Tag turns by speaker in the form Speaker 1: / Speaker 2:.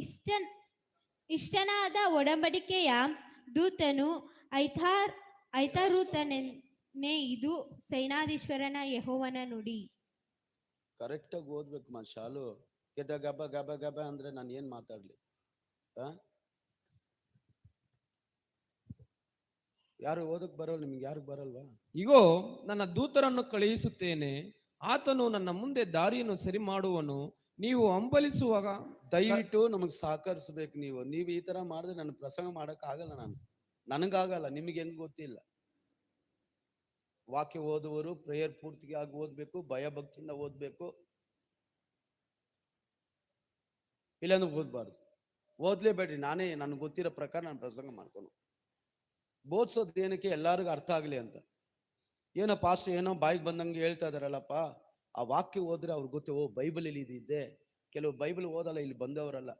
Speaker 1: ಇಷ್ಟ ಇಷ್ಟನಾದ ಒಡಂಬಡಿಕೆಯ ದೂತನು ಐತಾರೂತನೇ, ಇದು ಸೇನಾಧೀಶ್ವರನ ಯೆಹೋವನ ನುಡಿ.
Speaker 2: ಕರೆಕ್ಟಾಗಿ ಓದ್ಬೇಕು ಮಾ ಶಾಲು. ಗೆದ ಗಬ ಗಬ ಗಬ ಅಂದ್ರೆ ನಾನು ಏನ್ ಮಾತಾಡ್ಲಿ? ಯಾರು ಓದಕ್ ಬರೋಲ್ಲ? ನಿಮ್ಗೆ ಯಾರು ಬರಲ್ವಾ?
Speaker 3: ಇಗೋ, ನನ್ನ ದೂತರನ್ನು ಕಳುಹಿಸುತ್ತೇನೆ, ಆತನು ನನ್ನ ಮುಂದೆ ದಾರಿಯನ್ನು ಸರಿ ಮಾಡುವನು. ನೀವು ಹಂಬಲಿಸುವಾಗ
Speaker 2: ದಯವಿಟ್ಟು ನಮಗ್ ಸಹಕರಿಸ್ಬೇಕು. ನೀವು ಈ ತರ ಮಾಡಿದ್ರೆ ನನ್ನ ಪ್ರಸಂಗ ಮಾಡಕ್ ಆಗಲ್ಲ. ನನಗಾಗಲ್ಲ, ನಿಮಗೆ ಹೆಂಗ್ ಗೊತ್ತಿಲ್ಲ. ವಾಕ್ಯ ಓದುವರು ಪ್ರೇಯರ್ ಪೂರ್ತಿಗೆ ಆಗಿ ಓದ್ಬೇಕು, ಭಯ ಭಕ್ತಿಯಿಂದ ಓದ್ಬೇಕು, ಇಲ್ಲಾಂದ್ರೆ ಓದ್ಬಾರ್ದು. ಓದ್ಲೇಬೇಡ್ರಿ. ನಾನೇ ನನ್ಗೆ ಗೊತ್ತಿರೋ ಪ್ರಕಾರ ನಾನು ಪ್ರಸಂಗ ಮಾಡ್ಕೊಂಡು ಬೋಧಿಸೋದು ಏನಕ್ಕೆ? ಎಲ್ಲರಿಗೂ ಅರ್ಥ ಆಗ್ಲಿ ಅಂತ. ಏನೋ ಪಾಸ್ಟರ್ ಏನೋ ಬಾಯಿಗೆ ಬಂದಂಗೆ ಹೇಳ್ತಾ ಇದಾರಲ್ಲಪ್ಪ, ಆ ವಾಕ್ಯ ಓದ್ರೆ ಅವ್ರಿಗೆ ಗೊತ್ತೇ, ಓ ಬೈಬಲ್ ಇಲ್ಲಿ ಇದೆ. ಕೆಲವು ಬೈಬಲ್ ಓದಲ್ಲ, ಇಲ್ಲಿ ಬಂದವರಲ್ಲ.